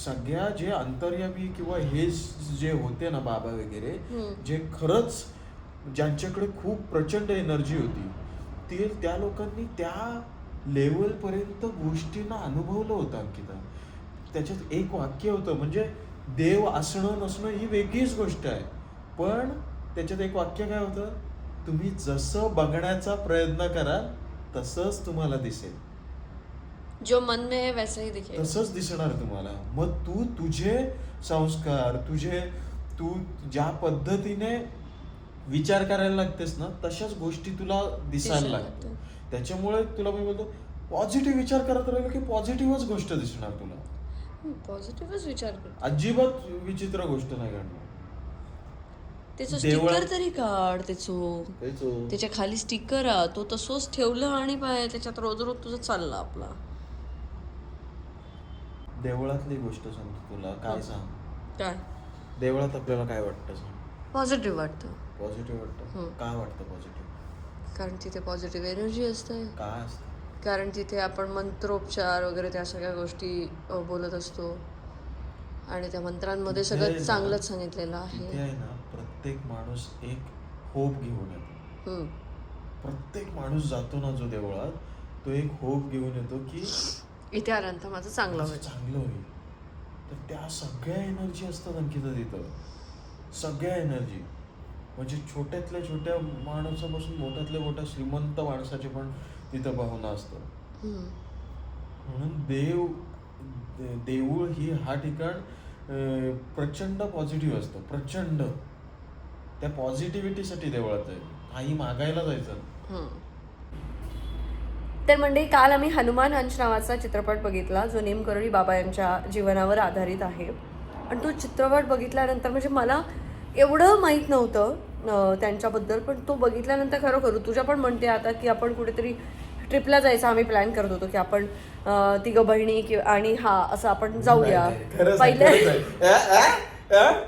सगळ्या जे अंतर्यामी किंवा हे जे होते ना बाबा वगैरे, जे खरंच ज्यांच्याकडे खूप प्रचंड एनर्जी होती, ते त्या लोकांनी त्या लेवल पर्यंत गोष्टींना अनुभवलं होतं अंकिता. त्याच्यात एक वाक्य होतं, म्हणजे देव असणं नसणं ही वेगळीच गोष्ट आहे, पण त्याच्यात एक वाक्य काय होतं, तुम्ही जसं बघण्याचा प्रयत्न कराल तसंच तुम्हाला दिसेल, जो मन में है वैसे ही दिखेगा. तसंच दिसणार तुम्हाला. मग तू तुझे संस्कार, तू ज्या पद्धतीने विचार करायला लागतेस ना, तशाच गोष्टी तुला दिसायला लागतात. त्याच्यामुळे तुला मी बोलतो, पॉझिटिव्ह विचार करत राहिलो की पॉझिटिव्हच गोष्ट दिसणार तुला. पॉझिटिव्हच विचार कर. अजिबात विचित्र गोष्ट नाही घडणार. त्याचं स्टिकर तरी काढ, त्याच्या खाली स्टिकर तो तसंच ठेवलं आणि त्याच्यात रोज रोज तुझं चाललं आपला. देवळातली गोष्ट सांगतो तुला, काय सांग, काय देवळात आपल्याला काय वाटतं सांग? पॉझिटिव्ह वाटतं. पॉझिटिव्ह वाटतं. काय वाटतं पॉझिटिव्ह? कारण तिथे पॉझिटिव्ह एनर्जी असते. काय असतं? कारण तिथे आपण मंत्रोपचार वगैरे त्या सगळ्या गोष्टी बोलत असतो आणि त्या मंत्रांमध्ये सगळं चांगलंच सांगितलेलं आहे. तिथे आहे ना, प्रत्येक माणूस एक होप घेऊन येतो. प्रत्येक माणूस जातो ना जो देवळात, तो एक होप घेऊन येतो की इथे आल्यानंतर माझं चांगलं होईल. चांगलं होईल. तर त्या सगळ्या एनर्जी असतात अंकिता तिथं, सगळ्या एनर्जी. म्हणजे छोट्यातल्या छोट्या माणसापासून मोठ्यातल्या मोठ्या श्रीमंत माणसाचे पण तिथं भावना असतात. म्हणून देऊळ ही हा ठिकाण प्रचंड पॉझिटिव्ह असतं, प्रचंड. त्या पॉझिटिव्हिटीसाठी देवळात आहे, काही मागायला जायचं. तर मंडळी, काल आम्ही हनुमान अंश नावाचा चित्रपट बघितला, जो नेमकरणी बाबा यांच्या जीवनावर आधारित आहे. आणि तो चित्रपट बघितल्यानंतर म्हणजे मला एवढं माहीत नव्हतं त्यांच्याबद्दल, पण तो बघितल्यानंतर खरोखर तुझ्या पण म्हणते आता की आपण कुठेतरी ट्रिपला जायचं आम्ही प्लॅन करत होतो की आपण तिघं बहिणी आणि असं आपण जाऊया.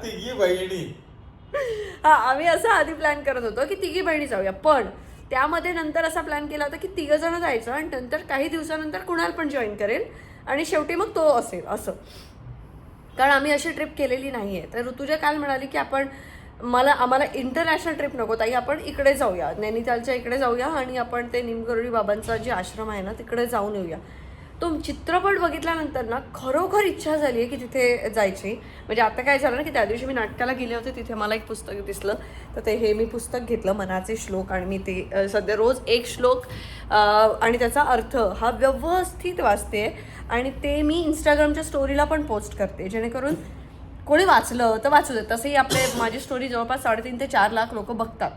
तिघी बहिणी आम्ही असं आधी प्लॅन करत होतो की तिघी बहिणी जाऊया, पण त्यामध्ये नंतर असा प्लॅन केला होता की 3 जण जायचं आणि नंतर काही दिवसानंतर कुणाल पण जॉईन करेल आणि शेवटी मग तो असेल असं. कारण आम्ही अशी ट्रिप केलेली नाही आहे. तर ऋतुजा काल म्हणाली की आम्हाला इंटरनॅशनल ट्रिप नको ताई, आपण इकडे जाऊया, नैनितालच्या इकडे जाऊया आणि आपण ते निमगरुडी बाबांचा जे आश्रम आहे ना तिकडे जाऊन येऊया. तो चित्रपट बघितल्यानंतर ना खरोखर इच्छा झाली आहे की तिथे जायची. म्हणजे आता काय झालं ना की त्या दिवशी मी नाटकाला गेले होते, तिथे मला एक पुस्तक दिसलं, तर हे मी पुस्तक घेतलं, मनाचे श्लोक, आणि मी ते सध्या रोज एक श्लोक आणि त्याचा अर्थ हा व्यवस्थित वाचते आणि ते मी इंस्टाग्रामच्या स्टोरीला पण पोस्ट करते, जेणेकरून कोणी वाचलं तर वाचू देत. तसंही माझी स्टोरी जवळपास 3.5 ते 4 लाख लोक बघतात.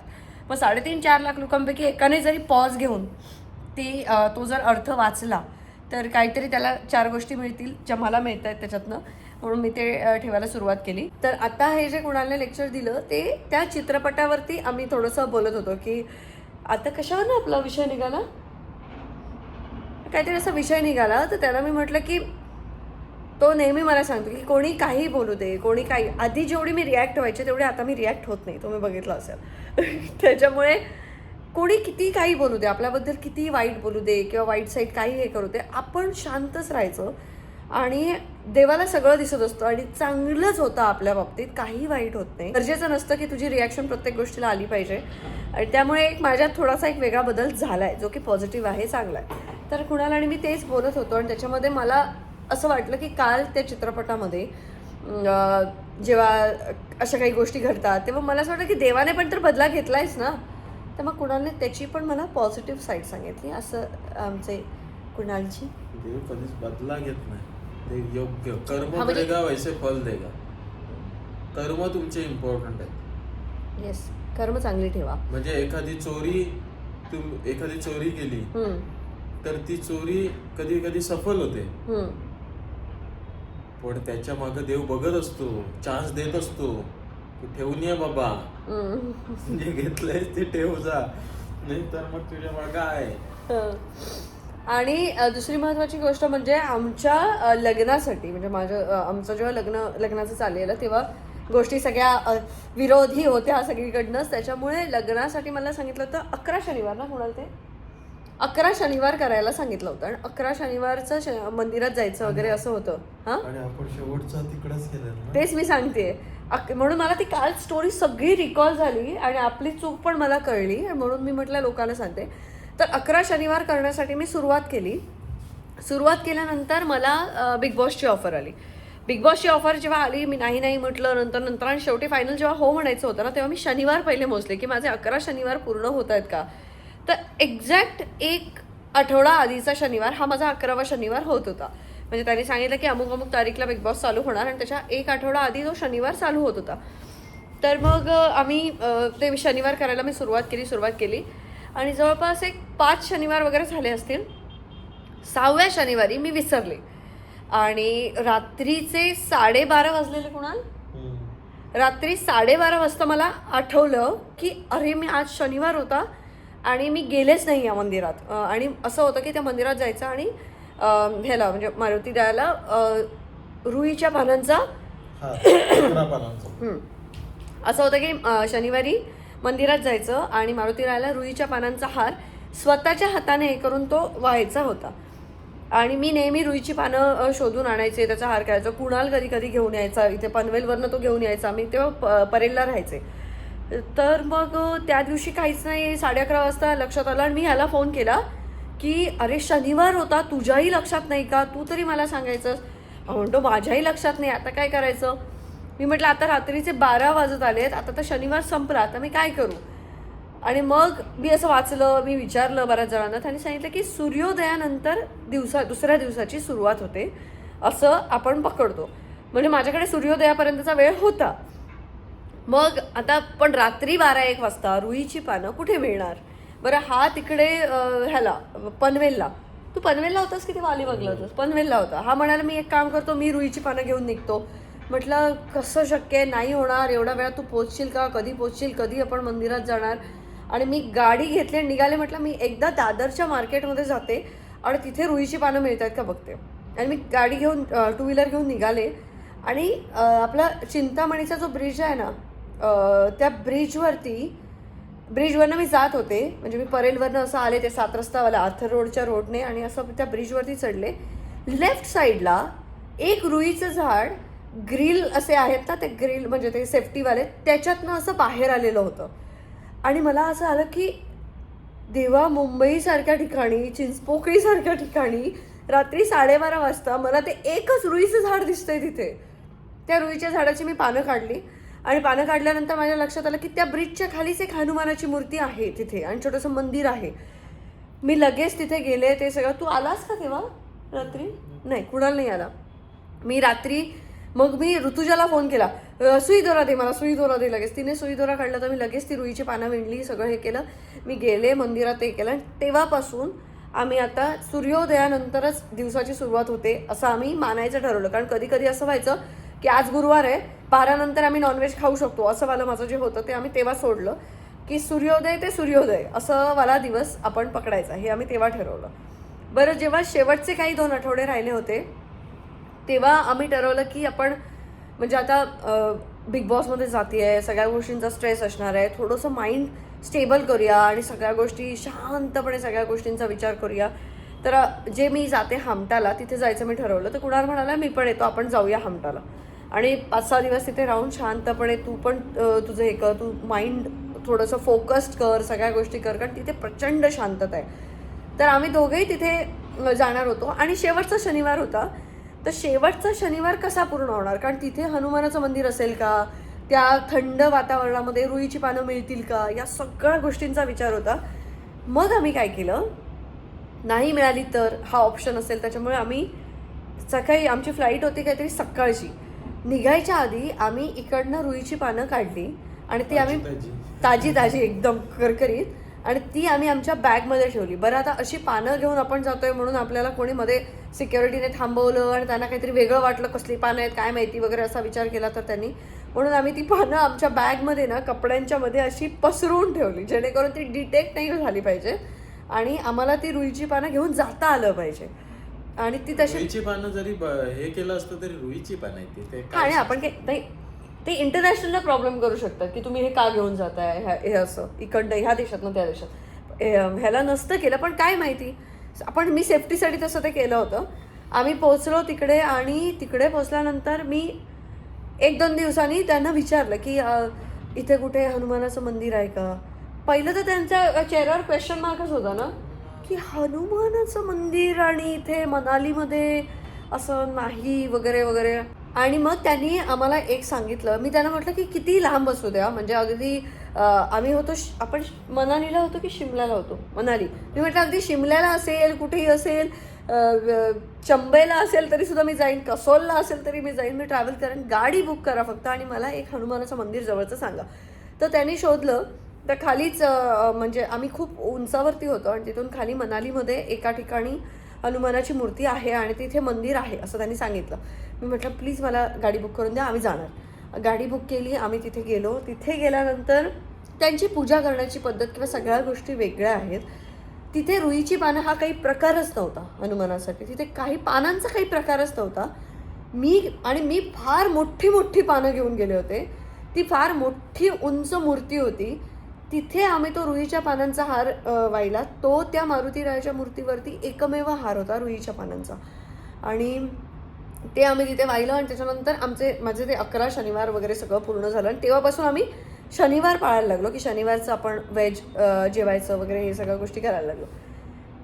मग 3.5-4 लाख लोकांपैकी एकाने जरी पॉज घेऊन तो जर अर्थ वाचला तर काहीतरी त्याला 4 गोष्टी मिळतील ज्या मला मिळत आहेत त्याच्यातनं, म्हणून मी ते ठेवायला सुरुवात केली. तर आता हे जे कुणालने लेक्चर दिलं ते त्या चित्रपटावरती आम्ही थोडंसं बोलत होतो की आता कशावर ना आपला विषय निघाला, काहीतरी असा विषय निघाला. तर त्याला मी म्हटलं की तो नेहमी मला सांगतो की कोणी काही बोलू दे, कोणी काही, आधी जेवढी मी रिॲक्ट व्हायचे तेवढे आता मी रिॲक्ट होत नाही, तुम्ही बघितलं असेल. त्याच्यामुळे कोणी किती काही बोलू दे, आपल्याबद्दल किती वाईट बोलू दे किंवा वाईट साईड काही हे करू दे, आपण शांतच राहायचं. आणि देवाला सगळं दिसत असतं आणि चांगलंच होतं आपल्या बाबतीत, काही वाईट होत नाही. गरजेचं नसतं की तुझी रिॲक्शन प्रत्येक गोष्टीला आली पाहिजे. आणि त्यामुळे माझ्यात थोडासा एक वेगळा बदल झाला आहे, जो की पॉझिटिव्ह आहे, चांगला आहे. तर कुणाल आणि मी तेच बोलत होतो आणि त्याच्यामध्ये मला असं वाटलं की काल त्या चित्रपटामध्ये जेव्हा अशा काही गोष्टी घडतात तेव्हा मला असं वाटतं की देवाने पण तर बदला घेतलायच ना. तर मग कुणालने त्याची पण मला पॉझिटिव्ह साईड सांगितली. असं आमचे कुणालची, देव कधीच बदला घेत नाही, ते योग्य कर्म करेगा वैसे फल देगा. कर्म तुमचे इम्पॉर्टंट आहेत. येस, कर्म चांगली ठेवा. म्हणजे एखादी चोरी केली तर ती चोरी कधी कधी सफल होते, पण त्याच्या मागे देव बघत असतो, चान्स देत असतो की ठेवून ये बाबा, जे घेतलंय ते ठेव जा, नाही तर मग तुझ्या मागे आहे. आणि दुसरी महत्त्वाची गोष्ट म्हणजे आमच्या लग्नासाठी, म्हणजे आमचं जेव्हा लग्नाचं चाललेलं तेव्हा गोष्टी सगळ्या विरोधी होत्या सगळीकडनंच. त्याच्यामुळे लग्नासाठी मला सांगितलं होतं 11 शनिवार ना कुणाल ते 11 शनिवार करायला सांगितलं होतं आणि 11 शनिवारचं मंदिरात जायचं वगैरे असं होतं. हा, आणि आपण शेवटचा तिकडच केलं ना. तेच मी सांगते. म्हणून मला ती काल स्टोरी सगळी रिकॉल झाली आणि आपली चूक पण मला कळली आणि म्हणून मी म्हटलं लोकांना सांगते. तर 11 शनिवार करण्यासाठी मी सुरुवात केली. सुरुवात केल्यानंतर मला बिग बॉसची ऑफर आली. बिग बॉसची ऑफर जेव्हा आली, मी नाही नाही म्हटलं, नंतर आणि शेवटी फायनल जेव्हा हो म्हणायचं होतं ना, तेव्हा मी शनिवार पहिले मोजले की माझे 11 शनिवार पूर्ण होत आहेत का. तर एक्झॅक्ट 1 आठवडा आधीचा शनिवार हा माझा 11वा शनिवार होत होता. म्हणजे त्यांनी सांगितलं की अमुक अमुक तारीखला बिग बॉस चालू होणार आणि त्याच्या 1 आठवडा आधी तो शनिवार चालू होत होता. तर मग आम्ही ते शनिवार करायला मी सुरुवात केली आणि जवळपास 5 शनिवार वगैरे झाले असतील. 6व्या शनिवारी मी विसरले आणि रात्रीचे 12:30 वाजलेले. कुणाल, रात्री 12:30 वाजता मला आठवलं की अरे मी आज शनिवार होता आणि मी गेलेच नाही या मंदिरात. आणि असं होतं की त्या मंदिरात जायचं आणि ह्याला म्हणजे मारुती द्यायला रुईच्या पानांचा असं होतं की शनिवारी मंदिरात जायचं आणि मारुती रायाला रुईच्या पानांचा हार स्वतःच्या हाताने हे करून तो व्हायचा होता. आणि मी नेहमी रुईची पानं शोधून आणायचे, त्याचा हार करायचा. कुणाल कधी कधी घेऊन यायचा, इथे पनवेलवरनं तो घेऊन यायचा. मी तेव्हा परेलला राहायचे. तर मग त्या दिवशी काहीच नाही. 11:30 वाजता लक्षात आलं आणि मी ह्याला फोन केला की अरे शनिवार होता, तुझ्याही लक्षात नाही का, तू तरी मला सांगायचंस. म्हणतो माझ्याही लक्षात नाही, आता काय करायचं. मी म्हटलं आता रात्रीचे 12 वाजत आलेत, आता तर शनिवार संपला, आता मी काय करू. आणि मग मी असं वाचलं, मी विचारलं बऱ्याच जणांना. त्यांनी सांगितलं की सूर्योदयानंतर दुसऱ्या दिवसाची सुरुवात होते असं आपण पकडतो. म्हणजे माझ्याकडे सूर्योदयापर्यंतचा वेळ होता. मग आता पण रात्री 12-1 वाजता रुईची पानं कुठे मिळणार बरं. हा तिकडे ह्याला पनवेलला, तू पनवेलला होतास की ते अलिबागला होतास? पनवेलला होता. हा म्हणाला मी एक काम करतो, मी रुईची पानं घेऊन निघतो. म्हटलं कसं शक्य आहे, नाही होणार, एवढा वेळा तू पोचशील का, कधी पोचशील, कधी आपण मंदिरात जाणार. आणि मी गाडी घेतली आणि निघाले. म्हटलं मी एकदा दादरच्या मार्केटमध्ये जाते आणि तिथे रुईची पानं मिळतात का बघते. आणि मी गाडी घेऊन 2 व्हीलर घेऊन निघाले आणि आपला चिंतामणीचा जो ब्रिज आहे ना, त्या ब्रिजवरनं मी जात होते. म्हणजे मी परेलवरनं असं आले, ते 7 रस्तावाला आर्थर रोडच्या रोडने, आणि असं त्या ब्रिजवरती चढले. लेफ्ट साईडला एक रुईचं झाड, ग्रिल असे आहेत ना, ते ग्रिल म्हणजे ते सेफ्टीवाले, त्याच्यातनं असं बाहेर आलेलं होतं. आणि मला असं आलं की देवा, मुंबईसारख्या ठिकाणी, चिंचपोकळीसारख्या ठिकाणी रात्री 12:30 वाजता मला ते एकच रुईचं झाड दिसतंय तिथे. त्या रुईच्या झाडाची मी पानं काढली आणि पानं काढल्यानंतर माझ्या लक्षात आलं की त्या ब्रिजच्या खालीच एक हनुमानाची मूर्ती आहे तिथे आणि छोटंसं मंदिर आहे. मी लगेच तिथे गेले. ते सगळं, तू आलास का तेव्हा रात्री? नाही, कुणाल नाही आला. मी रात्री मग मी ऋतुजाला फोन केला, सुई दोरा दे मला, सुई दोरा दे. लगेच तिने सुई दोरा काढला, तर मी लगेच ती रुईची पानं विणली, सगळं हे केलं. मी गेले मंदिरात, हे केलं. तेव्हापासून आम्ही आता सूर्योदयानंतरच दिवसाची सुरुवात होते असं आम्ही मानायचं ठरवलं. कारण कधी कधी असं व्हायचं की आज गुरुवार आहे, 12 नंतर आम्ही नॉनव्हेज खाऊ शकतो, असं मला माझं जे होतं ते आम्ही तेव्हा सोडलं की सूर्योदय ते सूर्योदय असं मला दिवस आपण पकडायचा, हे आम्ही तेव्हा ठरवलं. बरं, जेव्हा शेवटचे काही 2 आठवडे राहिले होते तेव्हा आम्ही ठरवलं की आपण म्हणजे आता बिग बॉसमध्ये जाते आहे, सगळ्या गोष्टींचा स्ट्रेस असणार आहे, थोडंसं माइंड स्टेबल करूया आणि सगळ्या गोष्टी शांतपणे सगळ्या गोष्टींचा विचार करूया. तर जे मी जाते हमटाला, तिथे जायचं मी ठरवलं. तर कुणाल म्हणाला मी पण येतो, आपण जाऊया हमटाला आणि 5-6 दिवस तिथे राहून शांतपणे तू पण तुझं हे कर, तू माइंड थोडंसं फोकस्ड कर, सगळ्या गोष्टी कर, कारण तिथे प्रचंड शांतता आहे. तर आम्ही दोघेही तिथे जाणार होतो आणि शेवटचा शनिवार होता. तर शेवटचा शनिवार कसा पूर्ण होणार, कारण तिथे हनुमानाचं मंदिर असेल का, त्या थंड वातावरणामध्ये रुईची पानं मिळतील का, या सगळ्या गोष्टींचा विचार होता. मग आम्ही काय केलं, नाही मिळाली तर हा ऑप्शन असेल, त्याच्यामुळे आम्ही सकाळी, आमची फ्लाईट होती काहीतरी सकाळची, निघायच्या आधी आम्ही इकडनं रुईची पानं काढली आणि ती आम्ही ताजी एकदम करकरीत, आणि ती आम्ही आमच्या बॅगमध्ये ठेवली. बरं, आता अशी पानं घेऊन आपण जातोय म्हणून आपल्याला कोणी मध्ये सिक्युरिटीने थांबवलं आणि त्यांना काहीतरी वेगळं वाटलं, कसली पानं आहेत काय माहिती वगैरे असा विचार केला तर त्यांनी, म्हणून आम्ही ती पानं आमच्या बॅगमध्ये ना कपड्यांच्या मध्ये अशी पसरवून ठेवली, जेणेकरून ती डिटेक्ट नाही झाली पाहिजे आणि आम्हाला ती रुईची पानं घेऊन जाता आलं पाहिजे. आणि ती तशी रुईची पानं जरी हे केलं असतं तरी रुईची पानं आहे ते आणि आपण नाही, ते इंटरनॅशनलला प्रॉब्लेम करू शकतात की तुम्ही हे का घेऊन जाताय, हे असं इकडनं ह्या देशातनं त्या देशात. ह्याला नसतं केलं, पण काय माहिती मी सेफ्टीसाठी तसं ते केलं होतं. आम्ही पोचलो तिकडे आणि तिकडे पोचल्यानंतर मी 1-2 दिवसांनी त्यांना विचारलं की इथे कुठे हनुमानाचं मंदिर आहे का. पहिलं तर त्यांच्या चेहऱ्यावर क्वेश्चन मार्कच होता ना की हनुमानाचं मंदिर आणि इथे मनालीमध्ये असं नाही वगैरे वगैरे. आणि मग त्यांनी आम्हाला एक सांगितलं. मी त्यांना म्हटलं की किती लांब असू द्या, म्हणजे अगदी आम्ही होतो आपण मनालीला होतो की शिमल्याला होतो. मनाली. मी म्हटलं अगदी शिमल्याला असेल, कुठेही असेल, चंबेला असेल तरी सुद्धा मी जाईन, कसोलला असेल तरी मी जाईन, मी ट्रॅव्हल करेन. गाडी बुक करा फक्त आणि मला एक हनुमानाचं मंदिर जवळचं सांगा. तर त्यांनी शोधलं तर खालीच म्हणजे आम्ही खूप उंचावरती होतो आणि तिथून खाली मनालीमध्ये एका ठिकाणी हनुमानाची मूर्ती आहे आणि तिथे मंदिर आहे असं त्यांनी सांगितलं. मी म्हटलं प्लीज मला गाडी बुक करून द्या, आम्ही जाणार. गाडी बुक केली, आम्ही तिथे गेलो. तिथे गेल्यानंतर त्यांची पूजा करण्याची पद्धत किंवा सगळ्या गोष्टी वेगळ्या आहेत. तिथे रुईची पानं हा काही प्रकारच नव्हता हनुमानासाठी. तिथे काही पानांचा काही प्रकारच नव्हता. मी फार मोठी मोठी पानं घेऊन गेले होते. ती फार मोठी उंच मूर्ती होती. तिथे आम्ही तो रुईच्या पानांचा हार वाहिला. तो त्या मारुतीरायाच्या मूर्तीवरती एकमेव हार होता रुईच्या पानांचा आणि ते आम्ही तिथे वाहिलं. आणि त्याच्यानंतर माझे ते 11 शनिवार वगैरे सगळं पूर्ण झालं आणि तेव्हापासून आम्ही शनिवार पाळायला लागलो की शनिवारचं आपण व्हेज जेवायचं वगैरे हे सगळ्या गोष्टी करायला लागलो.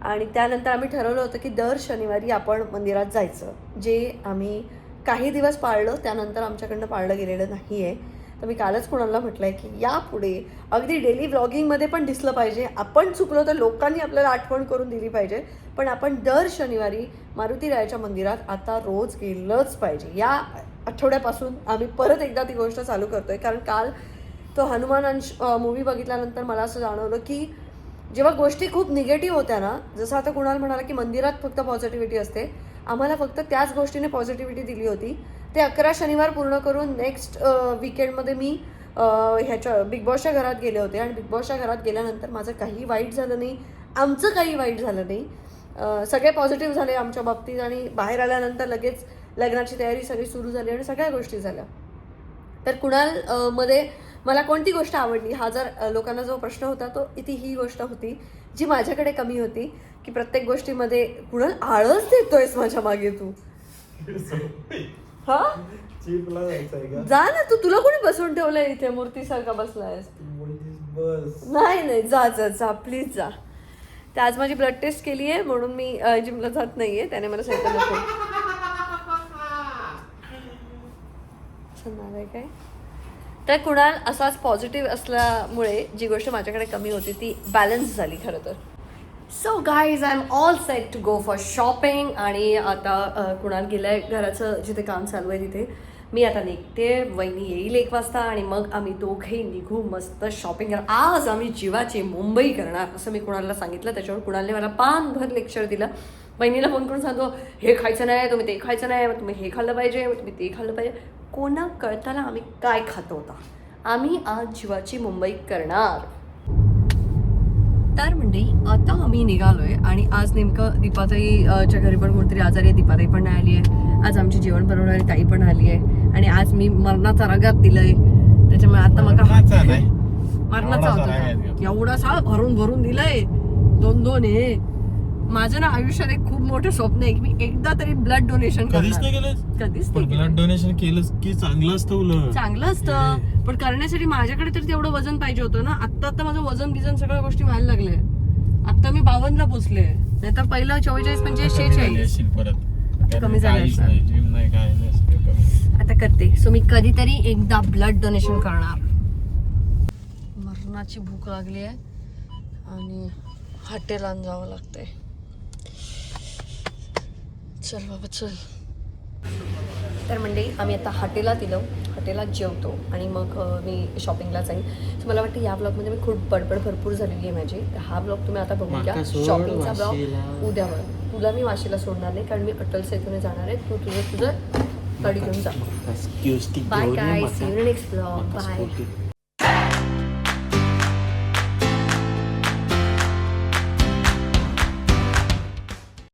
आणि त्यानंतर आम्ही ठरवलं होतं की दर शनिवारी आपण मंदिरात जायचं, जे आम्ही काही दिवस पाळलं. त्यानंतर आमच्याकडनं पाळलं गेलेलं नाही आहे. तर मी कालच कोणाला म्हटलं आहे की यापुढे अगदी डेली व्लॉगिंगमध्ये पण दिसलं पाहिजे. आपण चुकलो तर लोकांनी आपल्याला आठवण करून दिली पाहिजे, पण आपण दर शनिवारी मारुतीरायाच्या मंदिरात आता रोज गेलंच पाहिजे. या आठवड्यापासून आम्ही परत एकदा ती गोष्ट चालू करतोय. कारण काल तो हनुमान अंश मूवी बघितल्यानंतर मला असं जाणवलं की जेव्हा गोष्टी खूप निगेटिव्ह होत्या ना, जसं आता कुणाल म्हणाला की मंदिरात फक्त पॉझिटिव्हिटी असते, आम्हाला फक्त त्याच गोष्टीने पॉझिटिव्हिटी दिली होती. ते 11 शनिवार पूर्ण करून नेक्स्ट वीकेंडमध्ये मी बिग बॉसच्या घरात गेले होते आणि बिग बॉसच्या घरात गेल्यानंतर माझं काही वाईट झालं नाही, आमचं काही वाईट झालं नाही. सगळे पॉझिटिव्ह झाले आमच्या बाबतीत आणि बाहेर आल्यानंतर लगेच लग्नाची तयारी सगळी सुरू झाली आणि सगळ्या गोष्टी झाल्या. तर कुणाल मध्ये मला कोणती गोष्ट आवडली हा जर लोकांना जो प्रश्न होता तो ही गोष्ट होती जी माझ्याकडे कमी होती की प्रत्येक गोष्टीमध्ये कुणाल आळस देतोयस माझ्या मागे तू. हा चिपला जायचं आहे का? जा ना, तुला कोणी बसवून ठेवलंय इथे मूर्तीसारखा बसलायस. बस नाही जा प्लीज जा. तर आज माझी ब्लड टेस्ट केली आहे म्हणून मी जिमला जात नाहीये. त्याने मला सांगितलं नको. काय तर कुणाल असाच पॉझिटिव्ह असल्यामुळे जी गोष्ट माझ्याकडे कमी होती ती बॅलन्स झाली खरं तर. So guys I am all set to go for shopping. आणि आता कुणाल गेलाय घराचं जिथे काम चालू आहे तिथे. मी आता निघते. वहिनी येईल 1 वाजता आणि मग आम्ही दोघेही निघू मस्त शॉपिंग करा. आज आम्ही जीवाची मुंबई करणार असं मी कुणालला सांगितलं. त्याच्यावर कुणालने मला पानभर लेक्चर दिलं. बहिणीला फोन करून सांगतो हे खायचं नाही, तुम्ही ते खायचं नाही, मग तुम्ही हे खाल्लं पाहिजे, मग तुम्ही ते खाल्लं पाहिजे. कोणा कळताना आम्ही काय खातो होता. आम्ही आज जीवाची मुंबई करणार. तर मंडळी आता आम्ही निघालोय आणि आज नेमकं दीपाताईच्या घरी पण कोणतरी आजारी आहे. दीपाताई पण नाही आली आहे. आज आमची जेवण बनवणारी ताई पण आली आहे आणि आज मी मरणाचा रगात दिलंय. त्याच्यामुळे आता मग मरणाचा होता एवढासा भरून भरून दिलंय 2-2 हे. माझं ना आयुष्यात एक खूप मोठं स्वप्न आहे की मी एकदा तरी ब्लड डोनेशन कधीच नाही केलं. कधीच पण ब्लड डोनेशन केलं की चांगलं असतं. उलट चांगलं असतं पण करण्यासाठी माझ्याकडे तर तेवढं वजन पाहिजे होतं ना. आता माझं वजन बिजन सगळ्या गोष्टी व्हायला लागले. आता मी 52ला पोचले, नाही तर पहिलं 44, 45, 46 कमी झालं. आता करते. सो मी कधीतरी एकदा ब्लड डोनेशन करणार. मरणाची भूक लागली आहे आणि हॉटेलात जावं लागतंय. चल बाबा चल. तर मंडळी आम्ही आता हॉटेलात जेवतो आणि मग मी शॉपिंगला जाईन. तर मला वाटतं या ब्लॉगमध्ये मी खूप बडबड भरपूर झालेली आहे माझी. हा ब्लॉग तुम्ही आता बघू घ्या. शॉपिंगचा ब्लॉग उद्यावर. तुला मी वाशीला सोडणार नाही कारण मी अटल सेतूने जाणार आहे. तू तुझं गाडी घेऊन जा. Bye guys, see you in next blog. Bye.